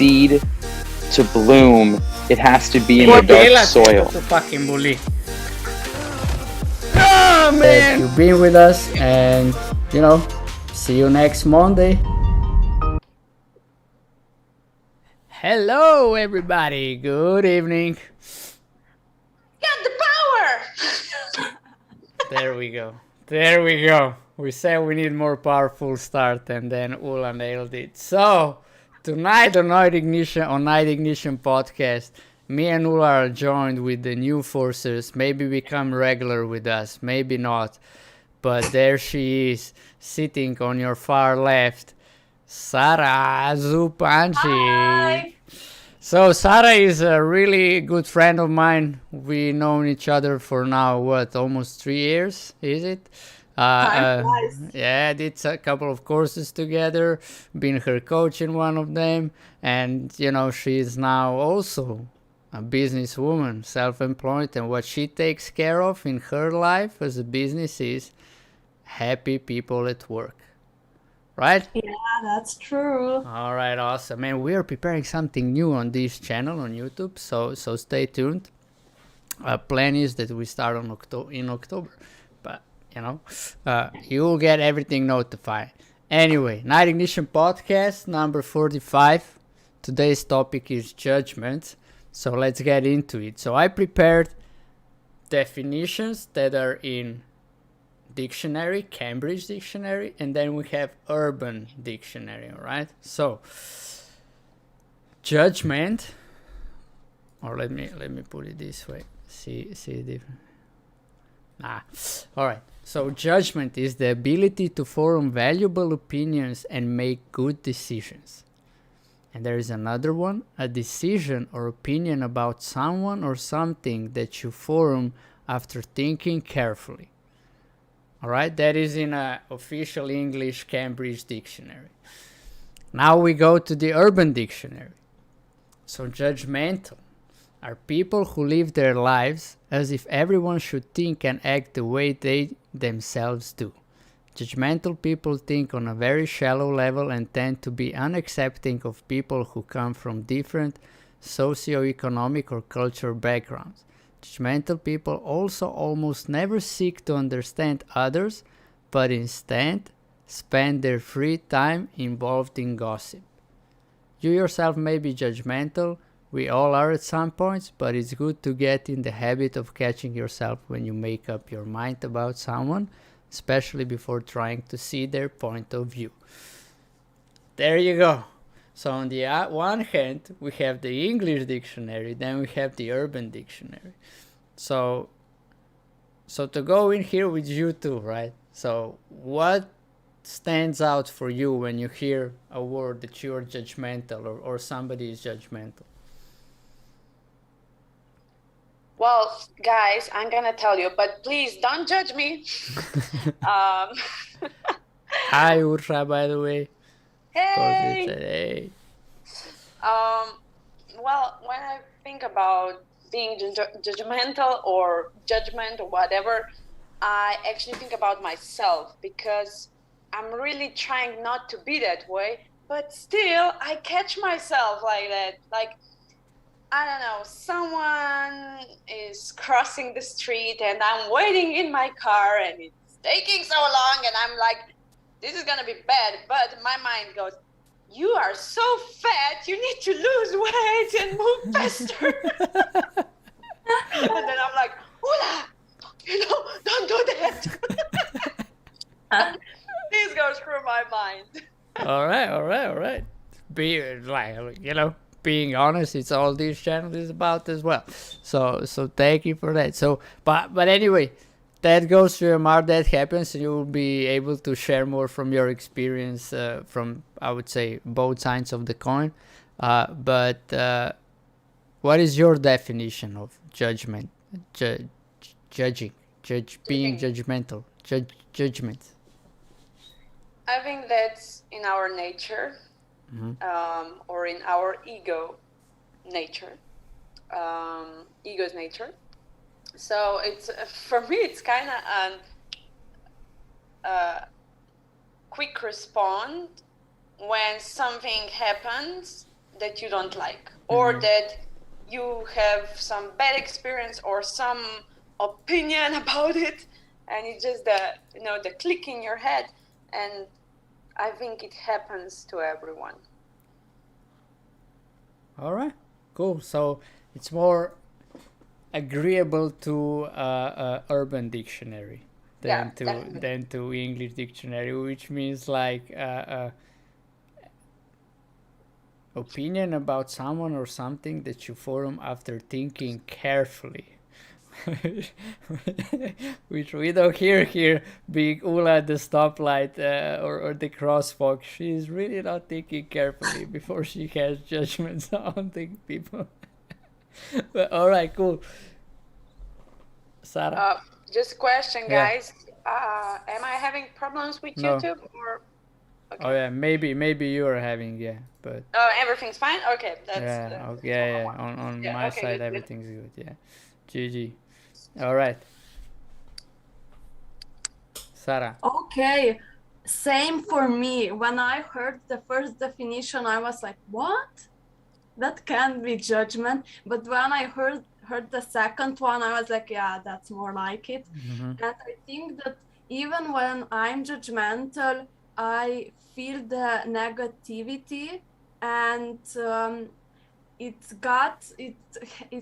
seed to bloom, it has to be in the dark soil. Fucking bully. Oh, man. That you've been with us, and see you next Monday. Hello, everybody. Good evening. Got the power! There we go. We said we need more powerful start, and then Ula nailed it. So, tonight on Night Ignition podcast, me and Ula are joined with the new forces. Maybe become regular with us, maybe not. But there she is, sitting on your far left, Sara Zupanci. Hi. So Sara is a really good friend of mine. We known each other for now, almost 3 years, is it? Yeah, did a couple of courses together, been her coach in one of them, and she is now also a businesswoman, self-employed, and what she takes care of in her life as a business is happy people at work. Right? Yeah, that's true. All right, awesome. And we are preparing something new on this channel on YouTube, so stay tuned. Plan is that we start in October, but you will get everything notified. Anyway, Night Ignition podcast number 45. Today's topic is judgment, so let's get into it. So I prepared definitions that are in dictionary, Cambridge dictionary, and then we have urban dictionary. All right, so judgment, or let me put it this way. See different. All right, so judgment is the ability to form valuable opinions and make good decisions. And there is another one, a decision or opinion about someone or something that you form after thinking carefully. All right, that is in an official English Cambridge dictionary. Now we go to the urban dictionary. So judgmental are people who live their lives as if everyone should think and act the way they themselves do. Judgmental people think on a very shallow level and tend to be unaccepting of people who come from different socio-economic or cultural backgrounds. Judgmental people also almost never seek to understand others, but instead spend their free time involved in gossip. You yourself may be judgmental, we all are at some points, but it's good to get in the habit of catching yourself when you make up your mind about someone, especially before trying to see their point of view. There you go. So on the one hand, we have the English dictionary, then we have the urban dictionary. So to go in here with you two, right? So what stands out for you when you hear a word that you're judgmental or somebody is judgmental? Well, guys, I'm gonna tell you, but please don't judge me. Hi, Ursha, by the way. Hey. Hey. Well, when I think about being judgmental or judgment or whatever, I actually think about myself because I'm really trying not to be that way, but still I catch myself like that. Like, I don't know, someone is crossing the street and I'm waiting in my car and it's taking so long and I'm like, this is gonna be bad, but my mind goes, you are so fat, you need to lose weight and move faster. And then I'm like, Ula, don't do that. This goes through my mind. All right. Being honest, it's all this channel is about as well. So thank you for that. So, but anyway, that goes through your mind, that happens, and you will be able to share more from your experience from, I would say, both sides of the coin. But what is your definition of judgment? Being judgmental. Judgment. I think that's in our nature, or in our ego nature. Ego's nature. So it's for me, it's kind of a quick response when something happens that you don't like, or that you have some bad experience or some opinion about it, and it's just the click in your head. And I think it happens to everyone. All right, cool. So it's more agreeable to Urban Dictionary than to English Dictionary, which means like opinion about someone or something that you form after thinking carefully. Which we don't hear here, being Ula at the stoplight or the crosswalk. She's really not thinking carefully before she has judgments on the people. But, all right, cool. Sarah? Just question, guys. Am I having problems with YouTube? Or okay. Oh yeah, maybe you are having, but everything's fine. Okay, that's on my side everything's good. Yeah, GG. All right, Sarah. Okay, same for me. When I heard the first definition, I was like, what? That can't be judgment. But when I heard the second one, I was like, yeah, that's more like it. And I think that even when I'm judgmental, I feel the negativity, and it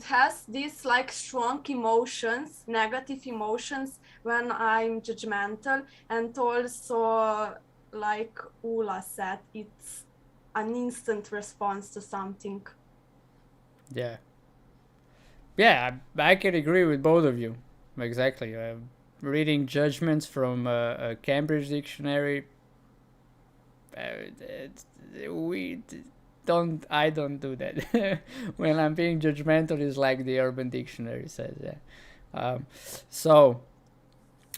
has these like strong emotions, negative emotions when I'm judgmental. And also, like Ula said, it's an instant response to something. Yeah, I can agree with both of you. Exactly. Reading judgments from a Cambridge Dictionary, I don't do that. When I'm being judgmental, it's like the Urban Dictionary says. So,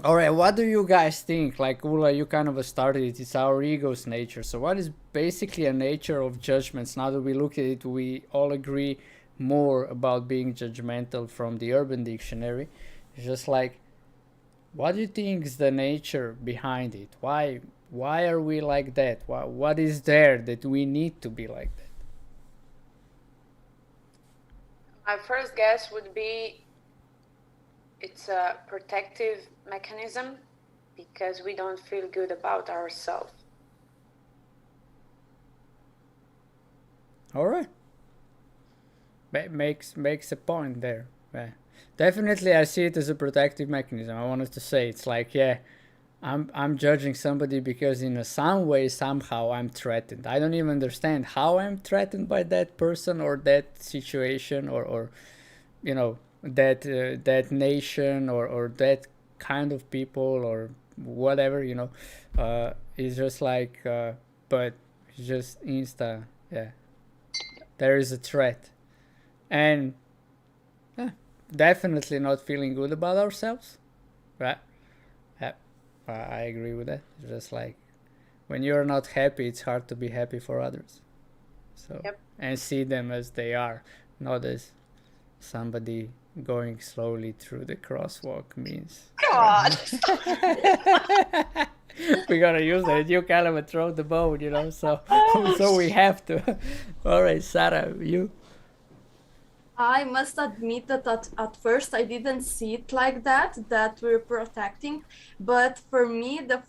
all right, what do you guys think? Like Ula, you kind of started it. It's our ego's nature. So what is basically a nature of judgments? Now that we look at it, we all agree more about being judgmental from the Urban Dictionary. It's just like, what do you think is the nature behind it? Why are we like that? What is there that we need to be like that? My first guess would be it's a protective mechanism because we don't feel good about ourselves. All right. Makes a point there. Definitely, I see it as a protective mechanism. I wanted to say it's like, I'm judging somebody because in some way, somehow I'm threatened. I don't even understand how I'm threatened by that person or that situation or that nation or that kind of people or whatever, it's just like, but it's just insta, there is a threat. And definitely not feeling good about ourselves, right? I agree with that. It's just like when you're not happy, it's hard to be happy for others. So and see them as they are, not as somebody going slowly through the crosswalk means. God. We gotta use that. You kind of throw the boat, so we have to. All right, Sarah, you. I must admit that at first I didn't see it like that we're protecting. But for me, the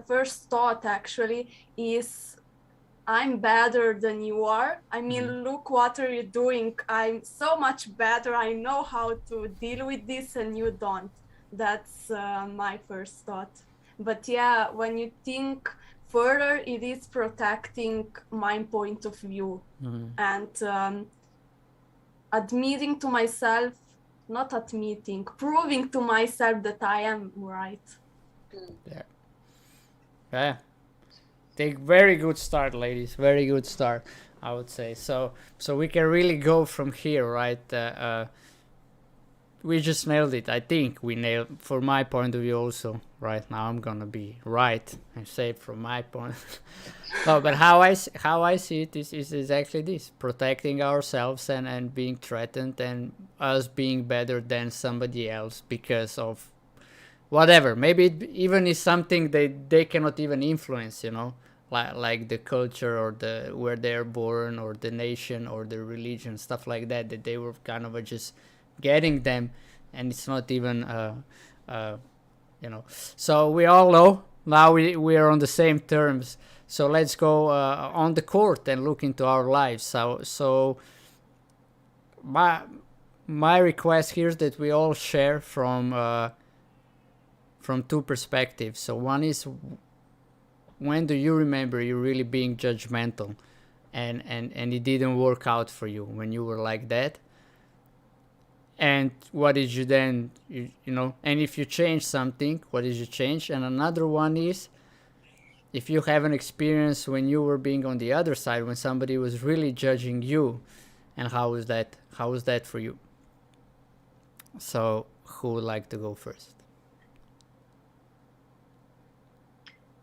first thought actually is, I'm better than you are. I mean, look, what are you doing? I'm so much better. I know how to deal with this and you don't. That's my first thought. But yeah, when you think further, it is protecting my point of view. And admitting to myself, proving to myself that I am right. Yeah. Take very good start, ladies. Very good start, I would say. So we can really go from here, right? We just nailed it. I think we nailed, for my point of view also. Right now I'm gonna be right and say from my point. No, but how I see it is exactly this: protecting ourselves and being threatened, and us being better than somebody else because of whatever. Maybe it even is something they cannot even influence, like the culture or the where they're born or the nation or the religion, stuff like that, that they were kind of just getting them, and it's not even you know. So we all know now we are on the same terms. So let's go on the court and look into our lives. So my request here is that we all share from two perspectives. So one is, when do you remember you really being judgmental and it didn't work out for you when you were like that? And what did you then, you know, and if you change something, what did you change? And another one is, if you have an experience when you were being on the other side, when somebody was really judging you, and how was that for you? So who would like to go first?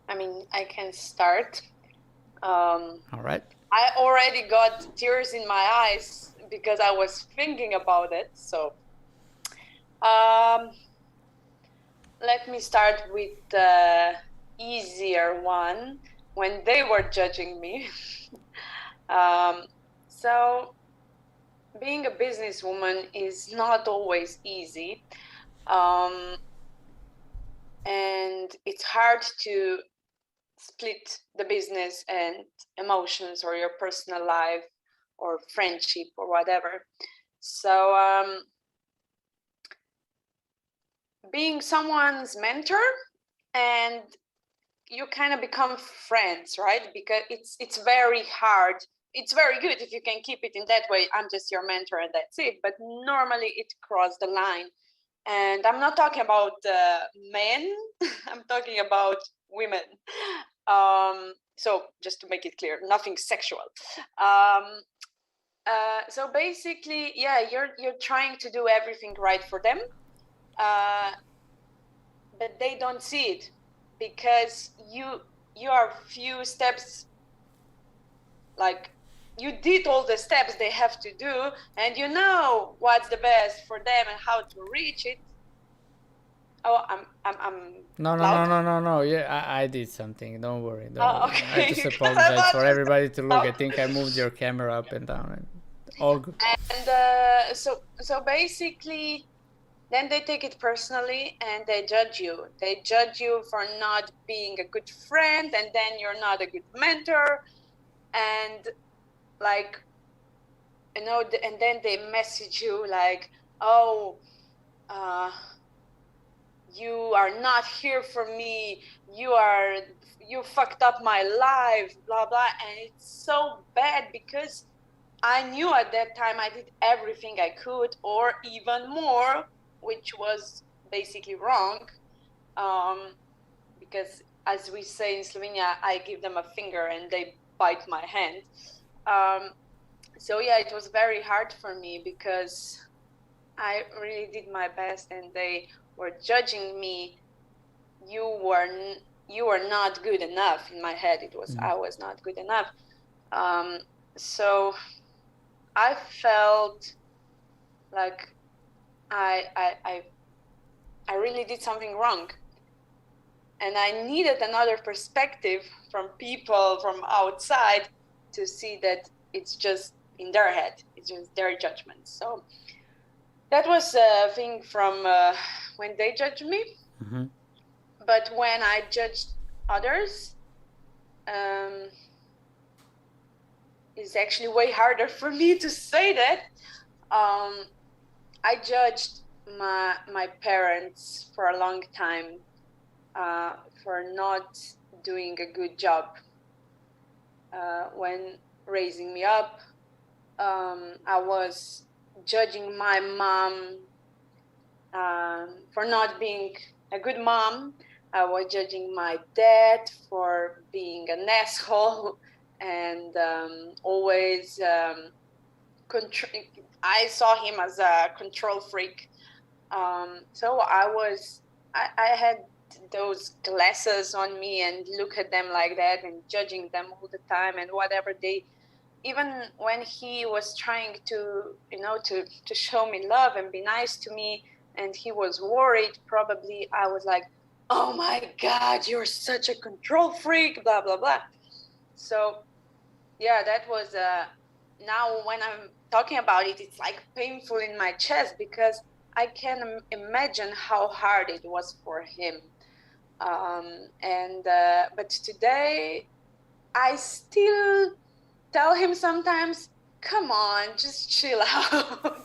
I mean, I can start. All right. I already got tears in my eyes because I was thinking about it. So let me start with the easier one, when they were judging me. So being a businesswoman is not always easy. And it's hard to split the business and emotions or your personal life or friendship or whatever. So being someone's mentor, and you kind of become friends, right? Because it's very hard. It's very good if you can keep it in that way. I'm just your mentor and that's it. But normally it crossed the line. And I'm not talking about men. I'm talking about women. So just to make it clear, nothing sexual. So basically, yeah, you're trying to do everything right for them, but they don't see it, because you are few steps, like you did all the steps they have to do, and you know what's the best for them and how to reach it. Oh, I'm No. Yeah, I did something. Don't worry. Okay. I just apologize for everybody to look. I think I moved your camera up and down. All good. And so basically, then they take it personally and they judge you. They judge you for not being a good friend, and then you're not a good mentor, and like, you know, and then they message you like, oh, you are not here for me, you fucked up my life, blah blah. And it's so bad, because I knew at that time I did everything I could, or even more, which was basically wrong, because as we say in Slovenia, I give them a finger and they bite my hand. So yeah, it was very hard for me, because I really did my best and they were judging me. You were not good enough. In my head it was, I was not good enough. So I felt like I really did something wrong, and I needed another perspective from people from outside to see that it's just in their head, it's just their judgment. So that was a thing from when they judged me. Mm-hmm. But when I judged others, it's actually way harder for me to say that. I judged my parents for a long time for not doing a good job when raising me up. I was judging my mom for not being a good mom. I was judging my dad for being an asshole and always I saw him as a control freak. So I had those glasses on me and look at them like that and judging them all the time, and whatever they, even when he was trying to, you know, to show me love and be nice to me, and he was worried, probably I was like, oh my God, you're such a control freak, blah, blah, blah. So yeah, that was now when I'm talking about it, it's like painful in my chest because I can imagine how hard it was for him. But today I still tell him sometimes, come on, just chill out,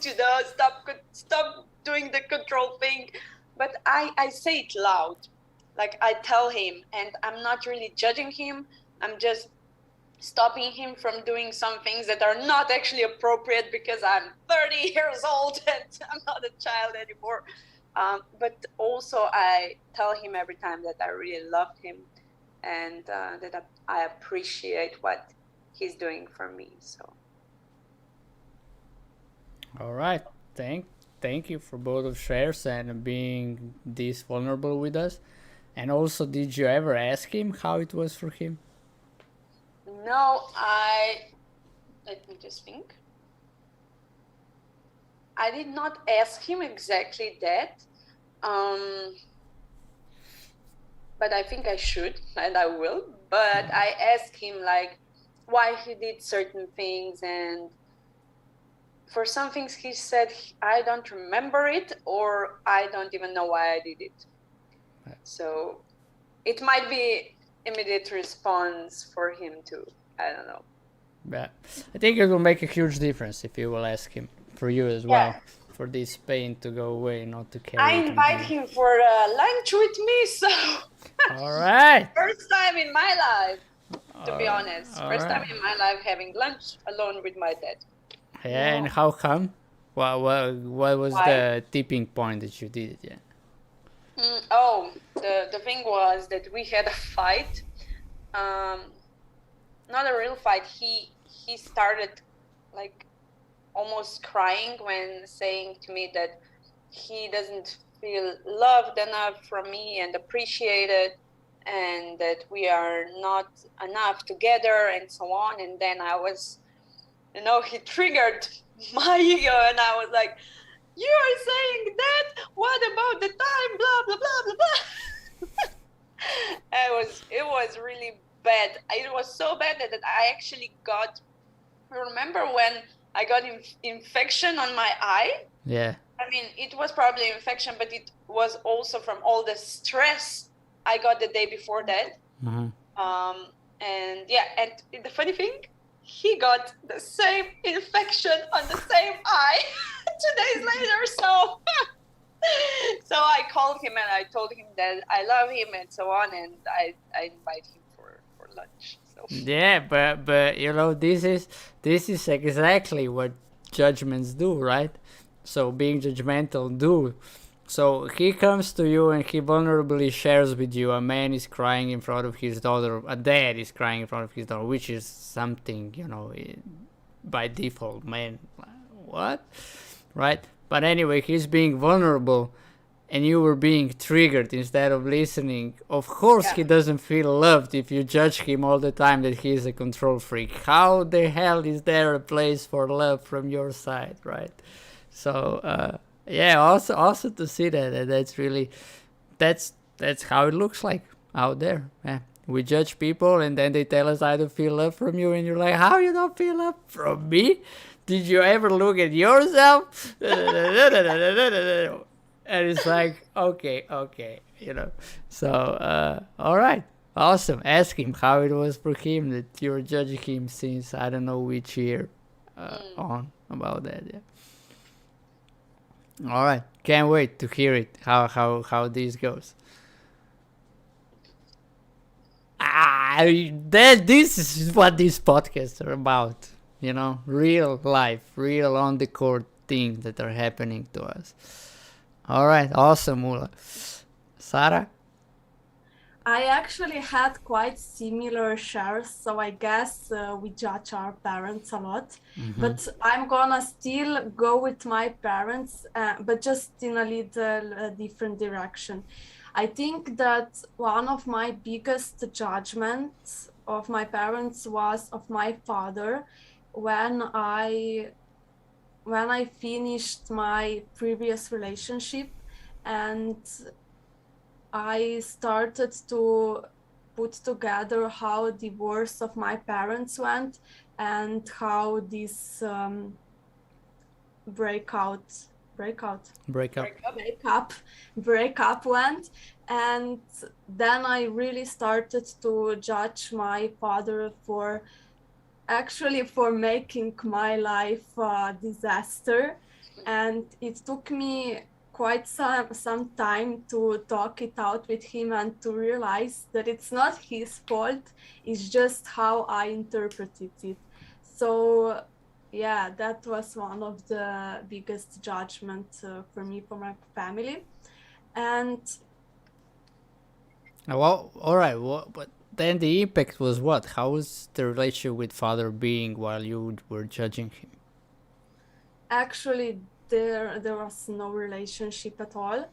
stop doing the control thing. But I say it loud, like I tell him, and I'm not really judging him. I'm just stopping him from doing some things that are not actually appropriate because I'm 30 years old and I'm not a child anymore. But also I tell him every time that I really loved him and that I appreciate what he's doing for me. So. All right. Thank you for both of shares and being this vulnerable with us. And also, did you ever ask him how it was for him? No, let me just think. I did not ask him exactly that. But I think I should, and I will. But I asked him like why he did certain things, and for some things he said I don't remember it, or I don't even know why I did it. So it might be immediate response for him too. I don't know. Yeah, I think it will make a huge difference if you will ask him for you as well, for this pain to go away, not to carry. I invite him for lunch with me, so. All right. First time in my life, to be honest. First time in my life having lunch alone with my dad. Yeah, and how come? What was the tipping point that you did it? Yeah. The thing was that we had a fight. Not a real fight. He started like almost crying when saying to me that he doesn't feel loved enough from me and appreciated, and that we are not enough together and so on. And then I was, he triggered my ego, and I was like, you are saying that? What about the time? Blah, blah, blah, blah, blah. It was really bad. It was so bad that I actually got, remember when I got infection on my eye? Yeah. I mean, it was probably infection, but it was also from all the stress I got the day before that. Mm-hmm. And the funny thing, he got the same infection on the same eye 2 days later. So I called him and I told him that I love him and so on, and I invite him for lunch. So. Yeah, but this is exactly what judgments do, right? So being judgmental do. So he comes to you and he vulnerably shares with you. A man is crying in front of his daughter. A dad is crying in front of his daughter, which is something, by default, man. What? Right? But anyway, he's being vulnerable and you were being triggered instead of listening. Of course, he doesn't feel loved if you judge him all the time that he is a control freak. How the hell is there a place for love from your side, right? So, also to see that that's really, that's how it looks like out there. Yeah. We judge people and then they tell us I don't feel love from you, and you're like, how you don't feel love from me? Did you ever look at yourself? And it's like, okay, So, all right, awesome. Ask him how it was for him that you're judging him since I don't know which year on about that. Yeah. All right, can't wait to hear it. How this goes. This is what these podcasts are about. Real life, real on the court things that are happening to us. All right, awesome, Ula. Sarah? I actually had quite similar shares, so I guess we judge our parents a lot. Mm-hmm. But I'm gonna still go with my parents, but just in a little different direction. I think that one of my biggest judgments of my parents was of my father when I finished my previous relationship and I started to put together how divorce of my parents went and how this breakup went. And then I really started to judge my father for making my life a disaster. And it took me quite some time to talk it out with him and to realize that it's not his fault, it's just how I interpreted it. So yeah, that was one of the biggest judgments for me, for my family. And Well, all right. Well, but then the impact was what? How was the relationship with father being while you were judging him? actually there was no relationship at all.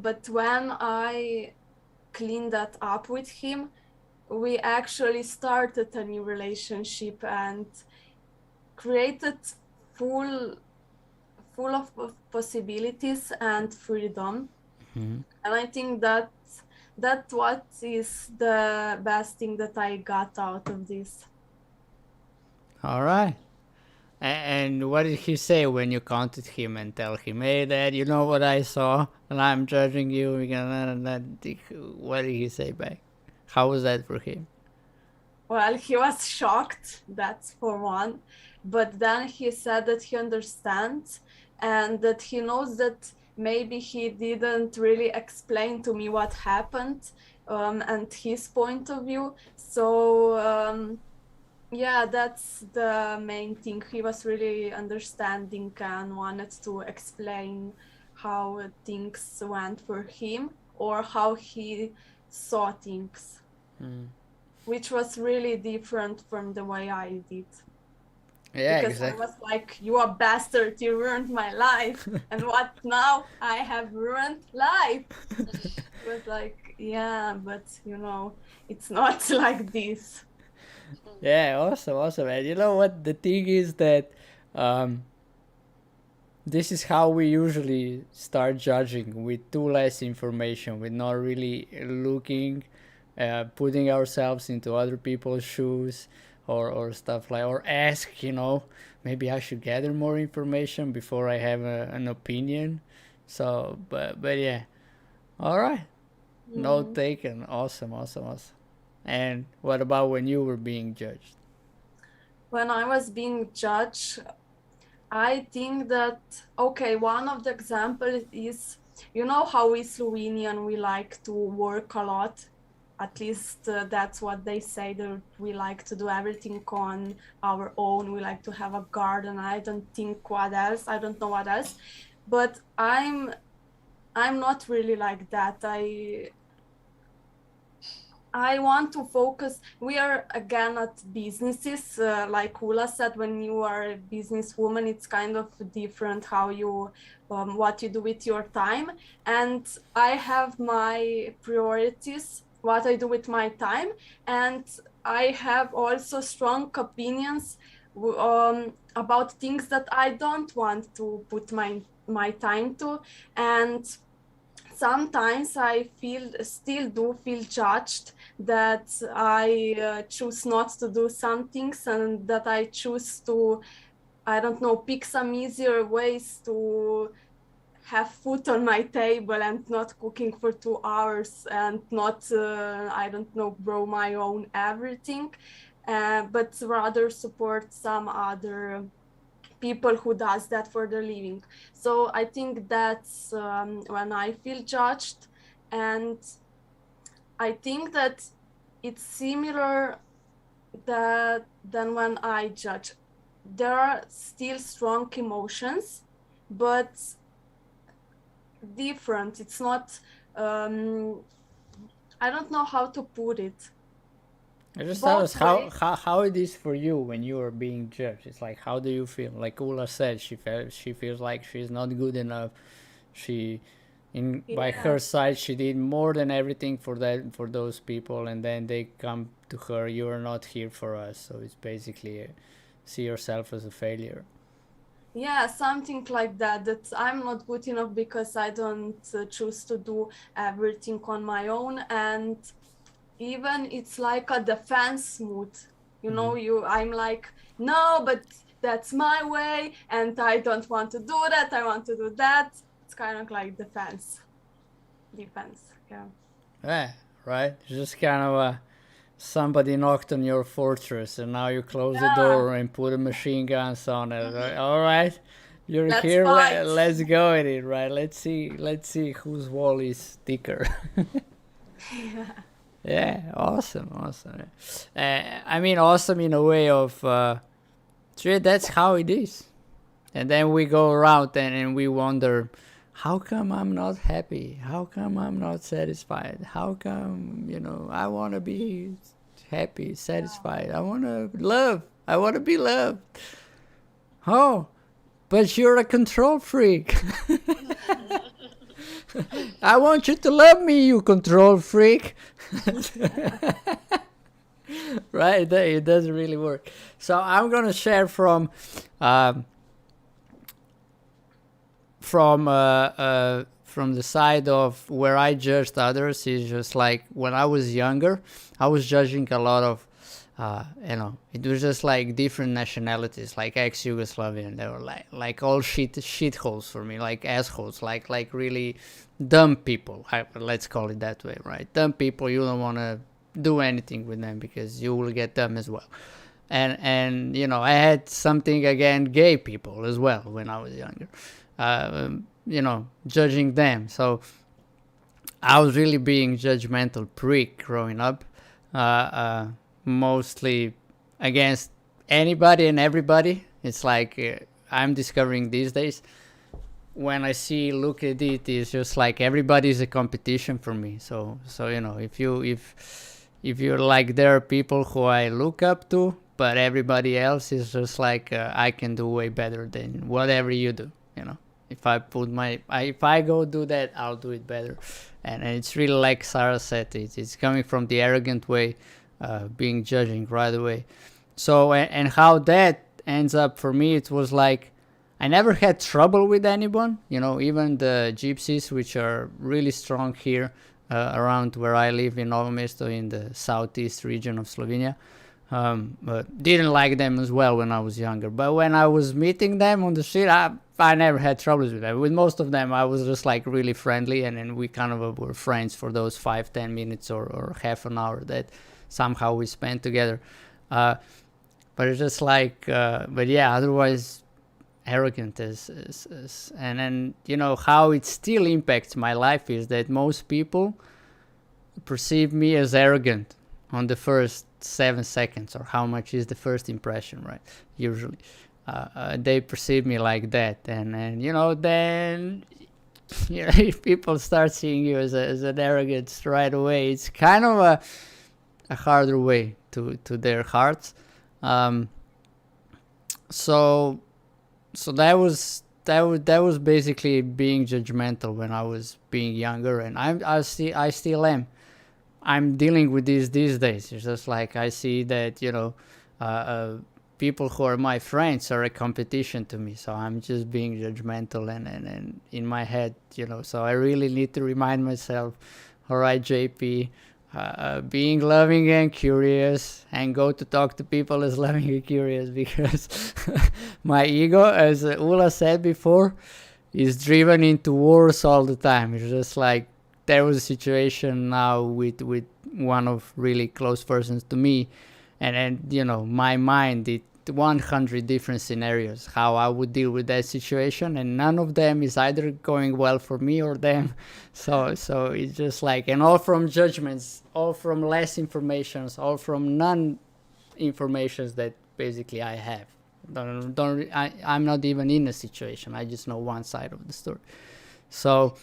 But when I cleaned that up with him, we actually started a new relationship and created full of possibilities and freedom. And I think that what is the best thing that I got out of this. All right. And what did he say when you counted him and tell him, "Hey, Dad, you know what I saw, and I'm judging you"? What did he say back? How was that for him? Well, he was shocked, that's for one. But then he said that he understands and that he knows that maybe he didn't really explain to me what happened and his point of view. So yeah, that's the main thing. He was really understanding and wanted to explain how things went for him or how he saw things, which was really different from the way I did. Yeah, Because exactly. I was like, you a bastard, you ruined my life. And what now? I have ruined life. It was like, yeah, but you know, it's not like this. Yeah, awesome. And you know what? The thing is that this is how we usually start judging, with too less information, with not really looking, putting ourselves into other people's shoes, or stuff like, or ask, maybe I should gather more information before I have an opinion. So, but yeah, all right. Note taken. Awesome. And what about when you were being judged? When I was being judged, I think that, okay, one of the examples is, you know how we Slovenian, we like to work a lot. At least that's what they say, that we like to do everything on our own. We like to have a garden. I don't think what else. I don't know what else. But I'm not really like that. I want to focus. We are again at businesses. Like Ula said, when you are a businesswoman, it's kind of different how you, what you do with your time. And I have my priorities, what I do with my time. And I have also strong opinions about things that I don't want to put my time to. And sometimes I still do feel judged that I choose not to do some things and that I choose to, I don't know, pick some easier ways to have food on my table and not cooking for 2 hours and not, I don't know, grow my own everything, but rather support some other people who does that for their living. So I think that's when I feel judged. And I think that it's similar than when I judge. There are still strong emotions, but different. It's not, I don't know how to put it. Just tell us how, Ways. how it is for you when you are being judged. It's like, how do you feel? Like Ula said, she feels like she's not good enough. She, by her side, she did more than everything for those people, and then they come to her. You are not here for us. So it's basically see yourself as a failure. Yeah, something like that, that I'm not good enough because I don't choose to do everything on my own. And even it's like a defense mood. You know, I'm like, no, but that's my way, and I don't want to do that. I want to do that. It's kind of like defense. Yeah. Yeah, right. Just kind of somebody knocked on your fortress, and now you close the door and put a machine guns on it. Right? All right, you're Let's here. fight. Let's go at it. Right. Let's see whose wall is thicker. Yeah, awesome. I mean, awesome in a way of, sure, that's how it is. And then we go around and we wonder, how come I'm not happy? How come I'm not satisfied? How come, I want to be happy, satisfied. I want to love. I want to be loved. Oh, but you're a control freak. I want you to love me, you control freak. Right? It doesn't really work. So I'm going to share from the side of where I judged others. Is just like when I was younger, I was judging a lot of, it was just like different nationalities, like ex-Yugoslavian. They were like all shitholes for me, like assholes, like really dumb people. Let's call it that way, right? Dumb people. You don't want to do anything with them because you will get dumb as well. And I had something against gay people as well when I was younger. Judging them. So I was really being judgmental prick growing up, mostly against anybody and everybody. It's like I'm discovering these days. When I look at it, it's just like everybody's a competition for me. So if you're like, there are people who I look up to, but everybody else is just like, I can do way better than whatever you do. If I go do that, I'll do it better. And it's really like Sarah said, it's coming from the arrogant way, being judging right away. So, and how that ends up for me, it was like, I never had trouble with anyone, even the gypsies, which are really strong here around where I live in Novo Mesto in the southeast region of Slovenia. But didn't like them as well when I was younger. But when I was meeting them on the street, I never had troubles with them. With most of them, I was just like really friendly, and then we kind of were friends for those 5-10 minutes or half an hour that somehow we spent together. But it's just like, but yeah, otherwise arrogant and then how it still impacts my life is that most people perceive me as arrogant on the first 7 seconds, or how much is the first impression, right? Usually they perceive me like that, and then if people start seeing you as an arrogant right away, it's kind of a harder way to their hearts. So that was basically being judgmental when I was being younger, and I still am. I'm dealing with this these days. It's just like I see that people who are my friends are a competition to me, so I'm just being judgmental and in my head, so I really need to remind myself, all right, JP, being loving and curious, and go to talk to people as loving and curious, because my ego, as Ula said before, is driven into wars all the time. It's just like, there was a situation now with one of really close persons to me, and my mind did 100 different scenarios how I would deal with that situation, and none of them is either going well for me or them. So it's just like, and all from judgments, all from less informations, all from non-informations that basically I have. I'm not even in a situation. I just know one side of the story. So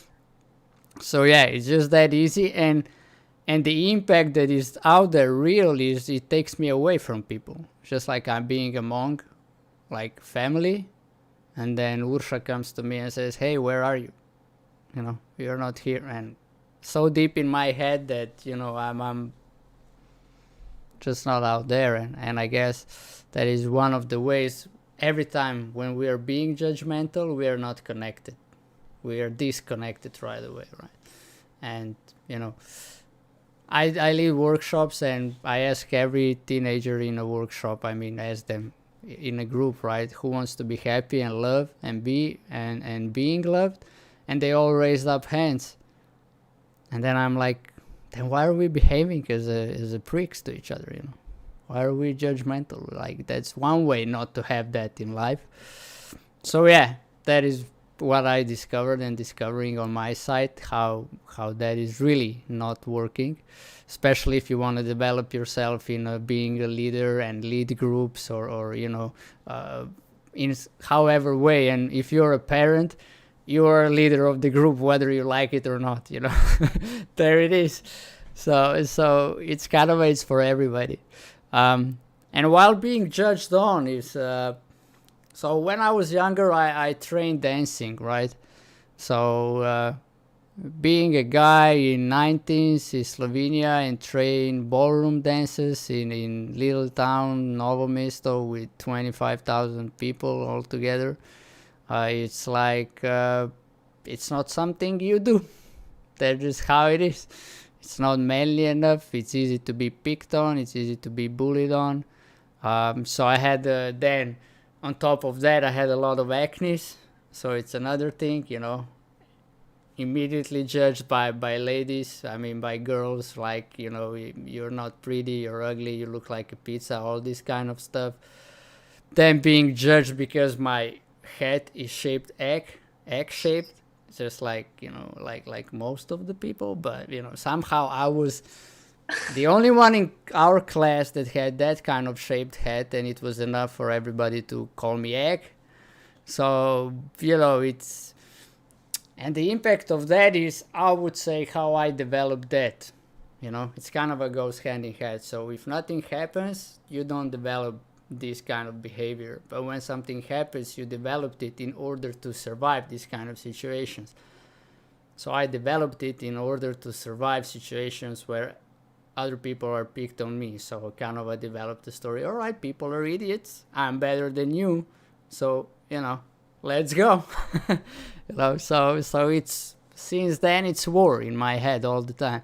yeah, it's just that easy, and the impact that is out there real is it takes me away from people. Just like I'm being among like family, and then Ursha comes to me and says, "Hey, where are you? You're not here." And so deep in my head that I'm just not out there, and I guess that is one of the ways. Every time when we are being judgmental, we are not connected. We are disconnected right away, right? And I lead workshops, and I ask every teenager in a workshop, I mean, ask them in a group, right, who wants to be happy and love and being loved, and they all raised up hands. And then I'm like, then why are we behaving as a pricks to each other, you know? Why are we judgmental? Like, that's one way not to have that in life. So yeah, that is what I discovered, and discovering on my side how that is really not working, especially if you want to develop yourself in being a leader and lead groups, or you know, in however way. And if you're a parent, you are a leader of the group, whether you like it or not, you know. There it is. So it's kind of, it's for everybody. And while being judged on is, so when I was younger, I trained dancing, right? So being a guy in 19th in Slovenia and train ballroom dances in little town Novo Mesto with 25,000 people all together, it's like, it's not something you do. That's just how it is. It's not manly enough. It's easy to be picked on. It's easy to be bullied on. So I had then, on top of that, I had a lot of acne. So it's another thing, you know. Immediately judged by ladies, I mean by girls, like, you know, you're not pretty, you're ugly, you look like a pizza, all this kind of stuff. Then being judged because my head is shaped egg shaped, just like, you know, like most of the people. But, you know, somehow I was the only one in our class that had that kind of shaped head, and it was enough for everybody to call me egg. So, you know, it's, and the impact of that is, I would say, how I developed that. You know, it's kind of a goes hand in hand. So if nothing happens, you don't develop this kind of behavior. But when something happens, you developed it in order to survive these kind of situations. So I developed it in order to survive situations where other people are picked on me. So kind of I developed the story. All right, people are idiots. I'm better than you. So, you know, let's go. You know, so it's, since then it's war in my head all the time.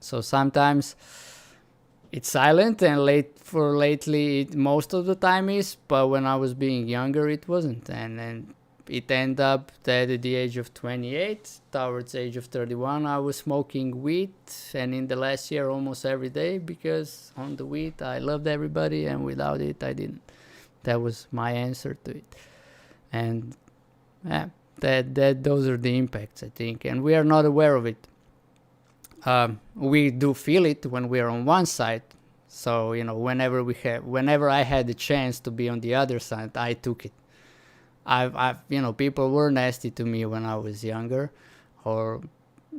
So sometimes it's silent, and lately most of the time is, but when I was being younger it wasn't. And it ended up that at the age of 28, towards age of 31, I was smoking weed, and in the last year almost every day, because on the weed I loved everybody, and without it I didn't. That was my answer to it. And yeah, that those are the impacts, I think, and we are not aware of it. We do feel it when we are on one side. So, you know, whenever I had the chance to be on the other side, I took it. I've you know, people were nasty to me when I was younger, or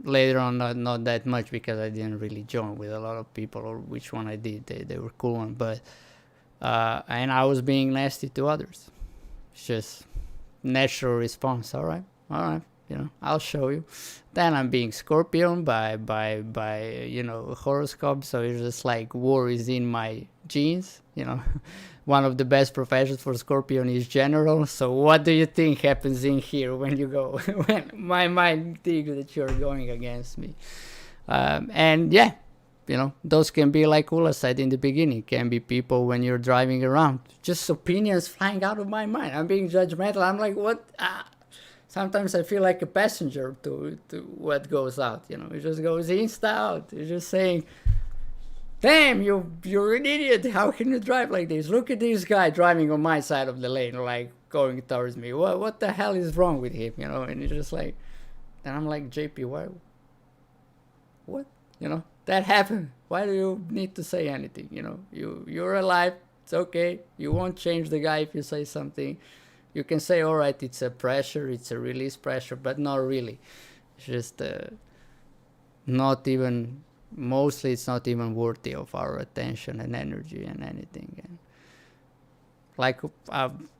later on not that much, because I didn't really join with a lot of people, or which one I did, they were cool one, but and I was being nasty to others. It's just natural response. All right, you know, I'll show you. Then I'm being Scorpion by you know, horoscope, so it's just like war is in my genes, you know. One of the best professions for Scorpion is general. So what do you think happens in here when you go, when my mind thinks that you're going against me? And yeah, you know, those can be, like Ula said in the beginning, can be people when you're driving around, just opinions flying out of my mind. I'm being judgmental. I'm like, what? Sometimes I feel like a passenger to what goes out, you know. It just goes insta out. It's just saying, damn, you're an idiot. How can you drive like this? Look at this guy driving on my side of the lane, like going towards me. What the hell is wrong with him, you know? And it's just like, and I'm like, JP, what? You know, that happened. Why do you need to say anything? You know, you're alive. It's okay. You won't change the guy if you say something. You can say, all right, it's a pressure, it's a release pressure, but not really. It's just not even, mostly it's not even worthy of our attention and energy and anything. And like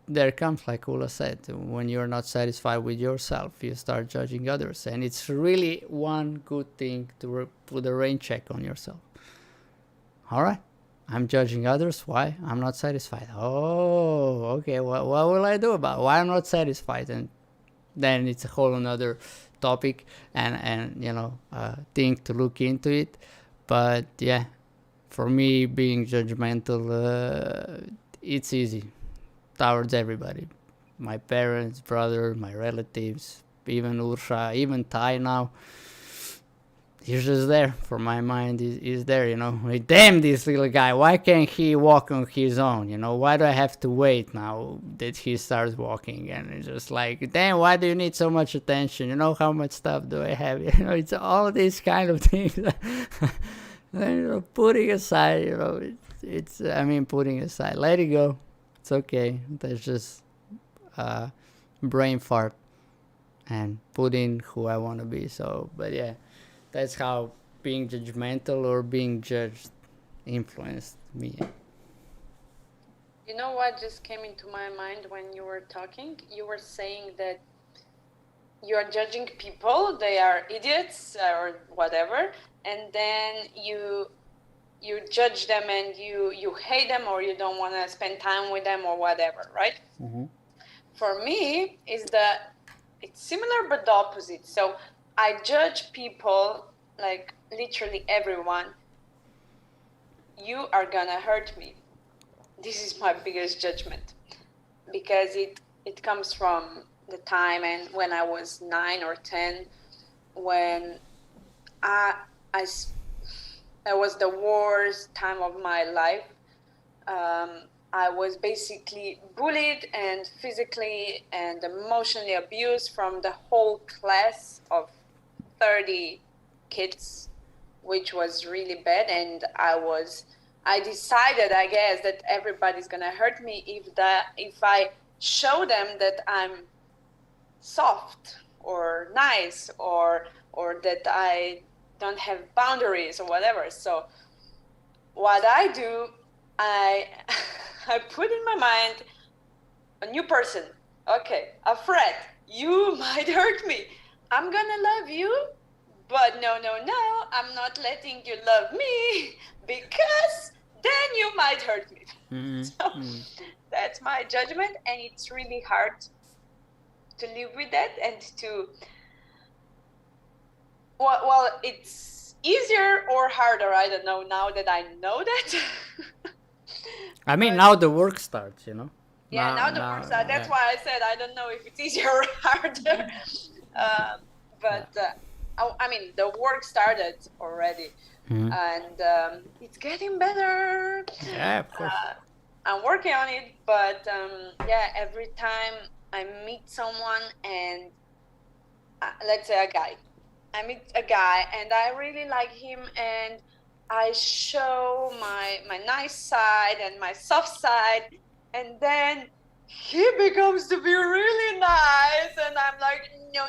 there comes, like Ula said, when you're not satisfied with yourself, you start judging others. And it's really one good thing to put a rain check on yourself. All right. I'm judging others. Why? I'm not satisfied. Oh, okay. What will I do about it? Why I'm not satisfied? And then it's a whole another topic and you know, thing to look into it. But yeah, for me, being judgmental, it's easy towards everybody. My parents, brother, my relatives, even Ursha, even Ty now. He's just there for my mind. He's there, you know. Like, damn, this little guy. Why can't he walk on his own? You know, why do I have to wait now that he starts walking? And it's just like, damn, why do you need so much attention? You know, how much stuff do I have? You know, it's all these kind of things. And, you know, putting aside, you know, putting aside, let it go. It's okay. That's just brain fart and put in who I want to be. So, but yeah. That's how being judgmental or being judged influenced me. You know what just came into my mind when you were talking? You were saying that you are judging people, they are idiots or whatever, and then you judge them and you hate them or you don't want to spend time with them or whatever, right? Mm-hmm. For me, it's similar but the opposite. So I judge people, like literally everyone. You are gonna hurt me. This is my biggest judgment, because it comes from the time and when I was 9 or 10, when it was the worst time of my life. I was basically bullied and physically and emotionally abused from the whole class of 30 kids, which was really bad. And I decided, I guess, that everybody's gonna hurt me if I show them that I'm soft or nice or that I don't have boundaries or whatever. So what I do, I put in my mind a new person. Okay, a friend. You might hurt me. I'm gonna love you, but no, I'm not letting you love me, because then you might hurt me. Mm-hmm. So that's my judgment, and it's really hard to live with that and to, well, it's easier or harder, I don't know, now that I know that. I mean, now the work starts, you know. Yeah, now the work starts. That's why I said I don't know if it's easier or harder. I mean, the work started already, and it's getting better. Yeah, of course. I'm working on it, but yeah, every time I meet someone and let's say I meet a guy and I really like him, and I show my nice side and my soft side, and then he becomes to be really nice, and I'm like, no,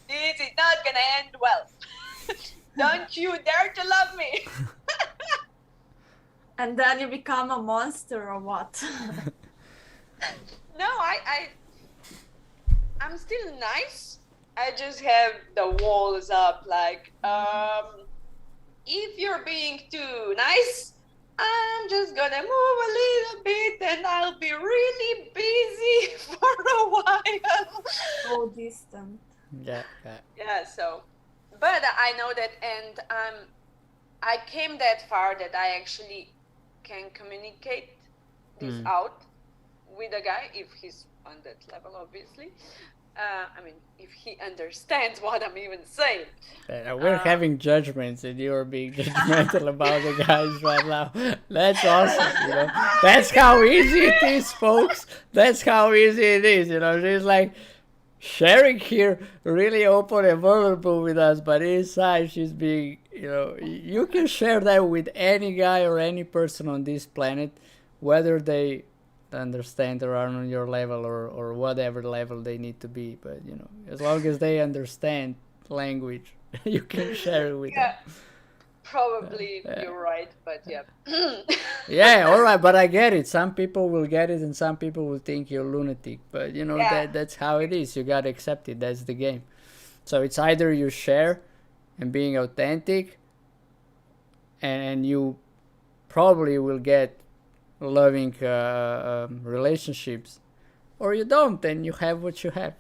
this is not gonna end well. Don't you dare to love me. And then you become a monster or what? No, I'm still nice. I just have the walls up, like, if you're being too nice, I'm just gonna move a little bit and I'll be really busy for a while. So distant. Yeah. So, but I know that, and I came that far that I actually can communicate this out with a guy, if he's on that level, obviously. I mean, if he understands what I'm even saying. We're having judgments and you're being judgmental about the guys right now. That's awesome, you know. That's how easy it is, folks. That's how easy it is, you know. She's like sharing here really open and vulnerable with us, but inside she's being, you know, you can share that with any guy or any person on this planet, whether they understand or are on your level or whatever level they need to be, but you know, as long as they understand language, you can share it with them. Probably you're right, but yeah. Yeah, all right, but I get it. Some people will get it and some people will think you're lunatic, but you know, that's how it is. You gotta accept it. That's the game. So it's either you share and being authentic, and you probably will get loving relationships, or you don't, and you have what you have.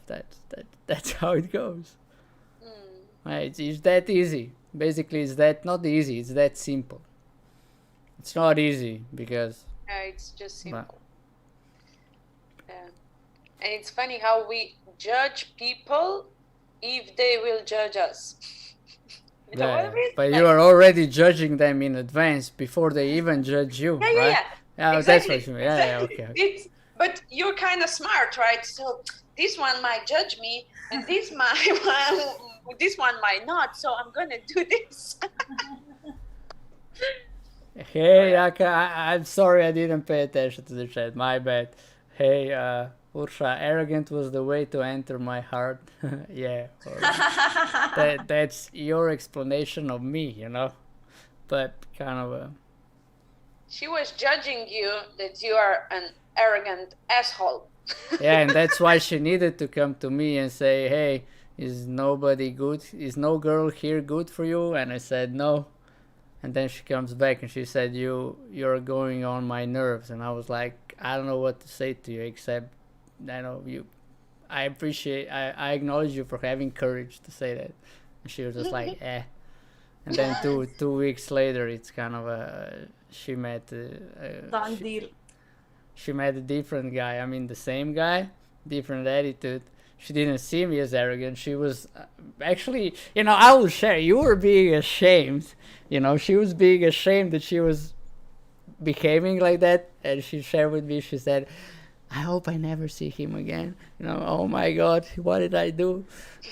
That's how it goes. Right? It's that easy. Basically, it's that not easy. It's that simple. It's not easy because It's just simple. Yeah. And it's funny how we judge people if they will judge us. You know what I mean? but Like, you are already judging them in advance before they even judge you, yeah, right? yeah. That's Exactly. what you mean. Yeah, okay. But you're kind of smart, right? So this one might judge me, and this one might not. So I'm gonna do this. Hey, I'm sorry I didn't pay attention to the chat. My bad. Hey, Ursha, arrogant was the way to enter my heart. Yeah, that's your explanation of me, you know. But kind of She was judging you that you are an arrogant asshole. yeah, and that's why she needed to come to me and say, "Hey, is nobody good? Is no girl here good for you?" And I said no. And then she comes back and she said, "You're going on my nerves." And I was like, I don't know what to say to you except, I know you. I acknowledge you for having courage to say that. And she was just like, eh. And then 2 weeks later, it's kind of she met Done deal. she met a different guy. I mean, the same guy, different attitude. She didn't see me as arrogant. She was actually, I will share. You were being ashamed. She was being ashamed that she was behaving like that. And she shared with me, she said, I hope I never see him again. Oh my God, what did I do?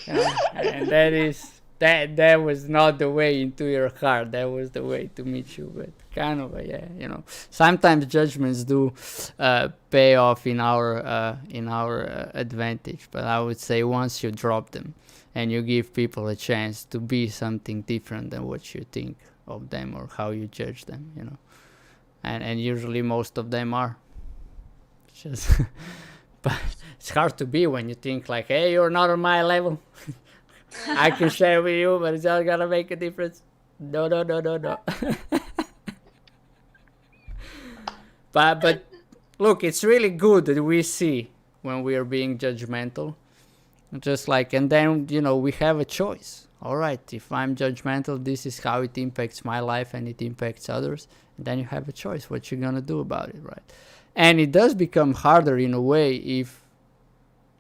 And that was not the way into your heart. That was the way to meet you. But kind of, sometimes judgments do pay off in our advantage. But I would say once you drop them and you give people a chance to be something different than what you think of them or how you judge them, and usually most of them are. Just but it's hard to be when you think like, hey, you're not on my level. I can share with you, but it's not gonna make a difference. No. But look, it's really good that we see when we are being judgmental. Just like, and then, we have a choice. All right, if I'm judgmental, this is how it impacts my life and it impacts others. And then you have a choice what you're gonna do about it, right? And it does become harder in a way if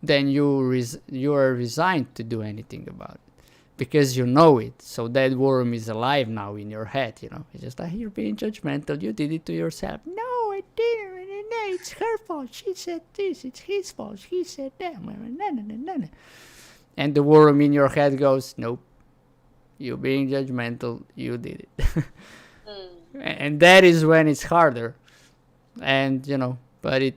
then you are resigned to do anything about it because you know it. So that worm is alive now in your head, It's just like, you're being judgmental. You did it to yourself. No, I didn't. No, it's her fault. She said this. It's his fault. He said that. And the worm in your head goes, nope. You're being judgmental. You did it. And that is when it's harder. And, but it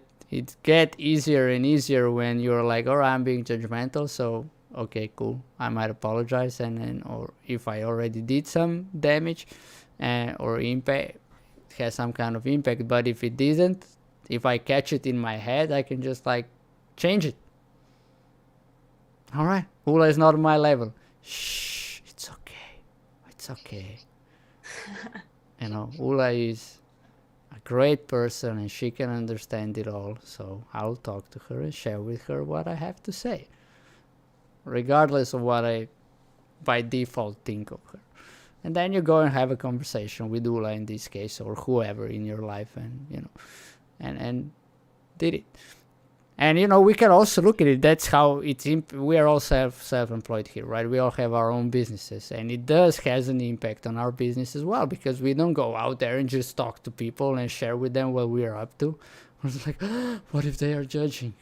get easier and easier when you're like, all right, I'm being judgmental, so okay, cool, I might apologize, or if I already did some damage or impact, has some kind of impact. But if it didn't, if I catch it in my head, I can just like change it. All right, Ula is not on my level. Shh, it's okay. Ula is a great person and she can understand it all, so I'll talk to her and share with her what I have to say, regardless of what I by default think of her. And then you go and have a conversation with Ula in this case, or whoever in your life, and and did it. And we can also look at it. That's how we are all self-employed here, right? We all have our own businesses, and it has an impact on our business as well, because we don't go out there and just talk to people and share with them what we are up to. It's like, what if they are judging?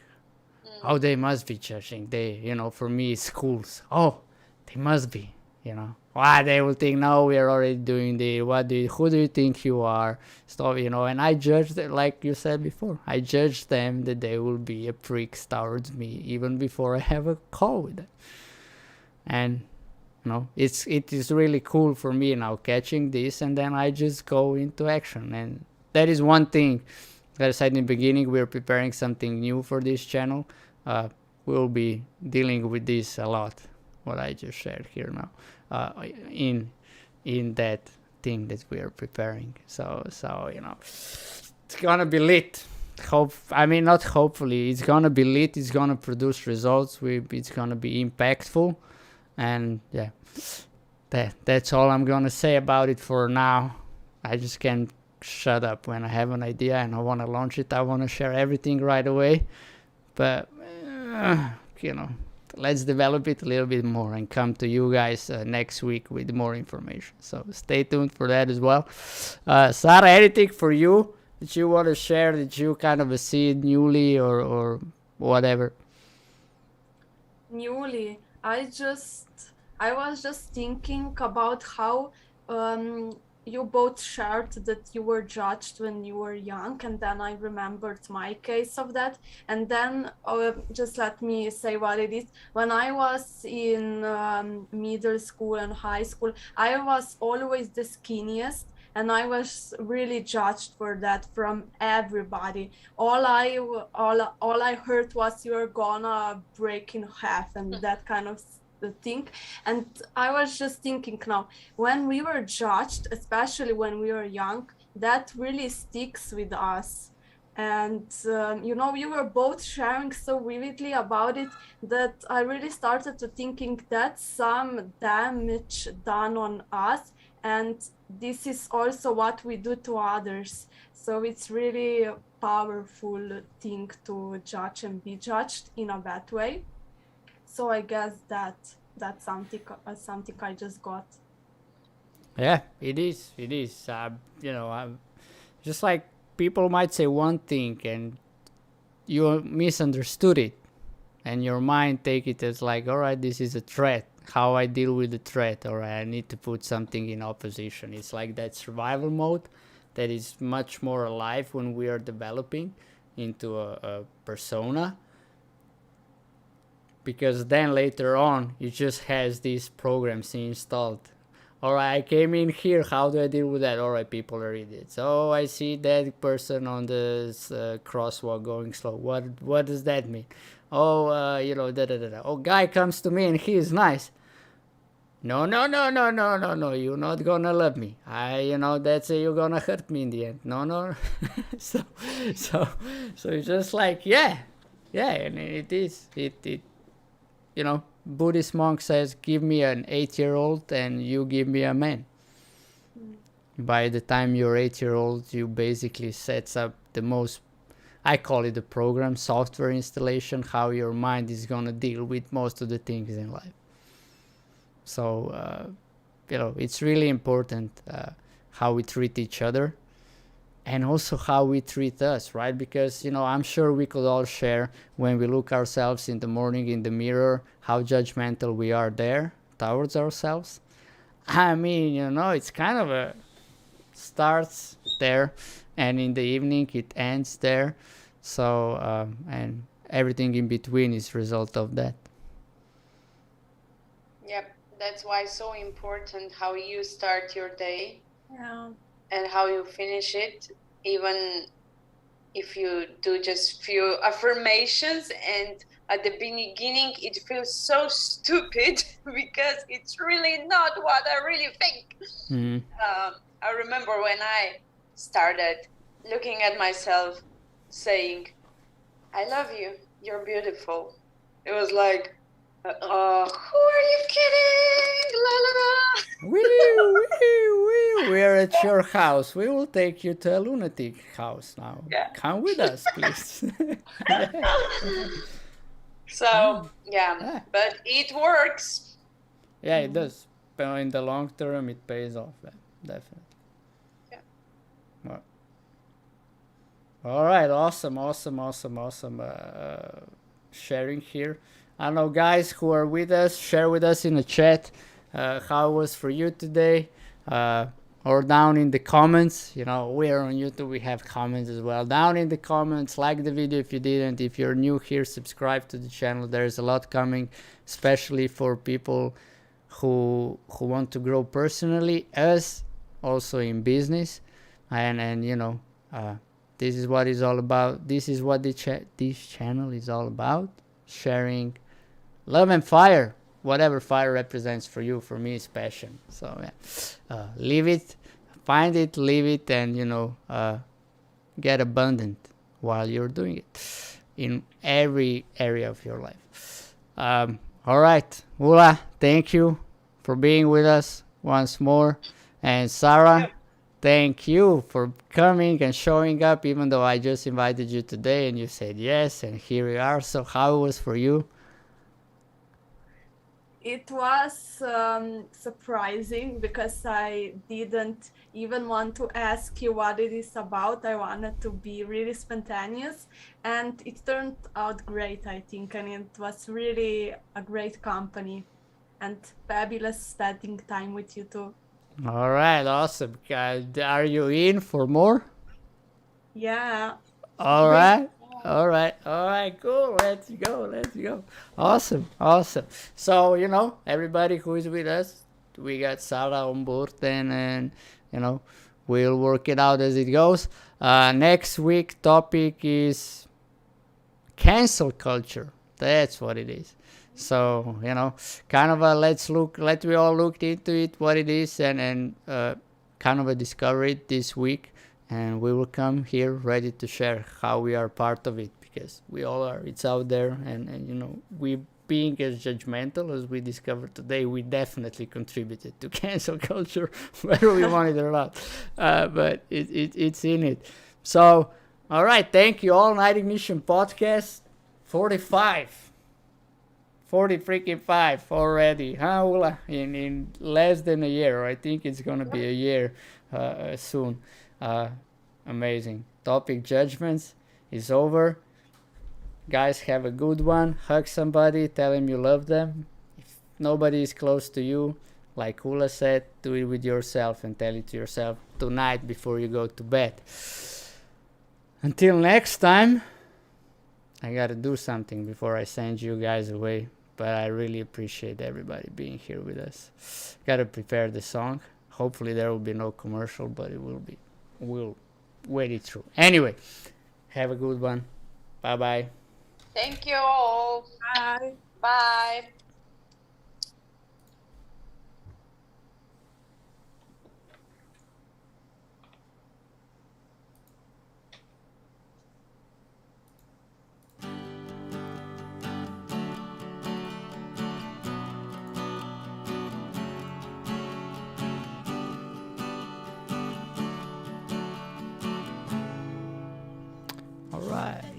Oh, they must be judging. They, for me, it's schools. Oh, they must be, Why they will think, no, we are already doing the, who do you think you are? Stuff, and I judge them, like you said before, I judge them that they will be a pricks towards me even before I have a call with them. And, it is really cool for me now catching this, and then I just go into action. And that is one thing that I said in the beginning, we're preparing something new for this channel. We'll be dealing with this a lot, what I just shared here now. In that thing that we are preparing, so it's gonna be lit. Not hopefully, it's gonna be lit. It's gonna produce results. It's gonna be impactful, and that's all I'm gonna say about it for now. I just can't shut up when I have an idea and I want to launch it. I want to share everything right away, but let's develop it a little bit more and come to you guys next week with more information. So stay tuned for that as well. Sarah, anything for you that you want to share, that you kind of see newly or whatever? Newly, I was just thinking about how you both shared that you were judged when you were young, and then I remembered my case of that. And then just let me say what it is. When I was in middle school and high school, I was always the skinniest, and I was really judged for that from everybody. All I heard was, you're gonna break in half, and that kind of thing. And I was just thinking now, when we were judged, especially when we were young, that really sticks with us. And you were both sharing so vividly about it that I really started to thinking that's some damage done on us, and this is also what we do to others. So it's really a powerful thing to judge and be judged in a bad way. So I guess that's something I just got. Yeah, it is. Just like people might say one thing and you misunderstood it, and your mind take it as like, all right, this is a threat. How I deal with the threat, or I need to put something in opposition. It's like that survival mode that is much more alive when we are developing into a persona. Because then later on, it just has these programs installed. All right, I came in here. How do I deal with that? All right, people are idiots. Oh, I see that person on this crosswalk going slow. What does that mean? Oh, Oh, guy comes to me and he is nice. No. You're not gonna love me. That's you're gonna hurt me in the end. No. so it's just like yeah, and it is it. Buddhist monk says, give me an 8-year-old and you give me a man. By the time you're 8-year-old, you basically sets up the most, I call it the program, software installation, how your mind is going to deal with most of the things in life. So, it's really important how we treat each other. And also how we treat us, right? Because, I'm sure we could all share when we look ourselves in the morning in the mirror, how judgmental we are there towards ourselves. I mean, it's kind of starts there, and in the evening it ends there. So, and everything in between is result of that. Yep, that's why it's so important how you start your day. Yeah. And how you finish it, even if you do just few affirmations, and at the beginning it feels so stupid because it's really not what I really think. Mm-hmm. I remember when I started looking at myself saying, I love you, you're beautiful. It was like, who are you kidding? La la la. We're at your house. We will take you to a lunatic house now. Yeah. Come with us, please. So, but it works. Yeah, it does. But in the long term, it pays off, definitely. Yeah. Well, all right, awesome. Sharing here. I don't know, guys who are with us, share with us in the chat how it was for you today, or down in the comments. We are on YouTube, we have comments as well. Down in the comments, like the video if you didn't. If you're new here, subscribe to the channel. There's a lot coming, especially for people who want to grow personally, as also in business. And this is what it's all about. This is what this channel is all about. Sharing love and fire, whatever fire represents for you. For me, it's passion. So live it, find it, live it, and get abundant while you're doing it in every area of your life. All right, Ula, thank you for being with us once more. And Sarah, thank you for coming and showing up, even though I just invited you today and you said yes, and here we are. So how it was for you? It was surprising because I didn't even want to ask you what it is about. I wanted to be really spontaneous, and it turned out great, I think, and it was really a great company and fabulous spending time with you too. All right, awesome. Are you in for more? Yeah. All right. All right, cool. Let's go. Awesome. So, everybody who is with us, we got Sarah on board, and we'll work it out as it goes. Next week topic is cancel culture. That's what it is. So, kind of let we all look into it, what it is, and kind of discover it this week. And we will come here ready to share how we are part of it, because we all are. It's out there, and we being as judgmental as we discovered today, we definitely contributed to cancel culture, whether we want it or not. But it's in it. So, all right, thank you all. Night Ignition Podcast 45. 40 freaking 5 already, huh, Ula? In less than a year. I think it's gonna be a year soon. Amazing. Topic judgments is over. Guys, have a good one. Hug somebody, tell them you love them. If nobody is close to you, like Ula said, do it with yourself and tell it to yourself tonight before you go to bed. Until next time, I gotta do something before I send you guys away, but I really appreciate everybody being here with us. Gotta prepare the song. Hopefully there will be no commercial, but it will be. We'll wait it through. Anyway, have a good one. Bye-bye. Thank you all. Bye. Bye.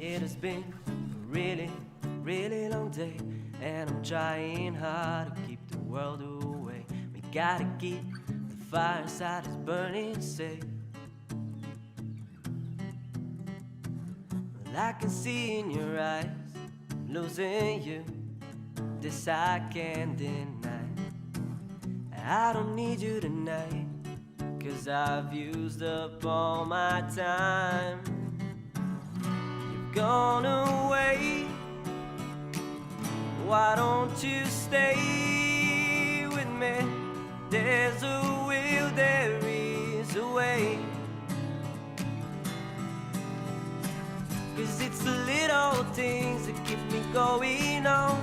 It has been a really, really long day, and I'm trying hard to keep the world away. We gotta keep the fire inside us burning safe. Well, I can see in your eyes, losing you, this I can't deny. I don't need you tonight, 'cause I've used up all my time. Gone away, why don't you stay with me? There's a will, there is a way. 'Cause it's the little things that keep me going on.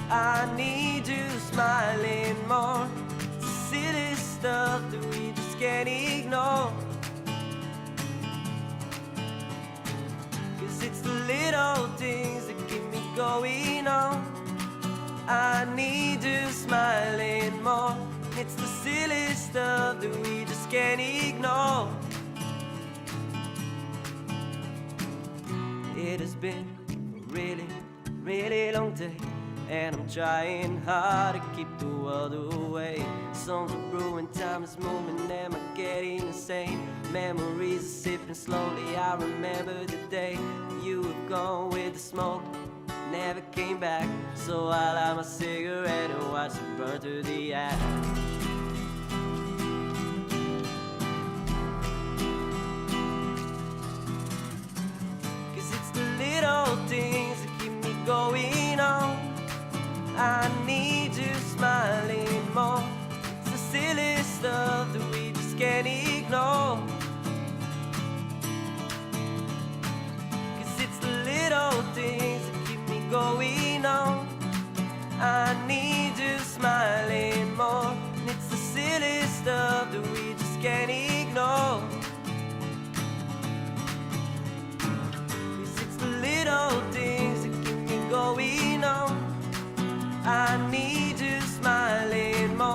I need you smiling more. It's the silly stuff that we just can't ignore. It's the little things that keep me going on. I need you smiling more. It's the silly stuff that we just can't ignore. It has been a really, really long day, and I'm trying hard to keep the world away. Songs are brewing, time is moving, am I getting insane? Memories are sipping slowly, I remember the day you were gone with the smoke, never came back. So I light my cigarette and watch it burn through the ash. Little things that keep me going on. I need you smiling more. It's the silly stuff that we just can't ignore. 'Cause it's the little things that keep me going on. I need you smiling more. And it's the silly stuff that we just can't ignore. Little things that keep me going on. I need you smiling more.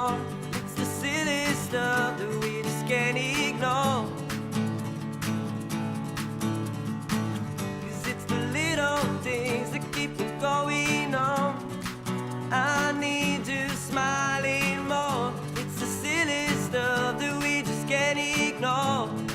stuff that we just can't ignore.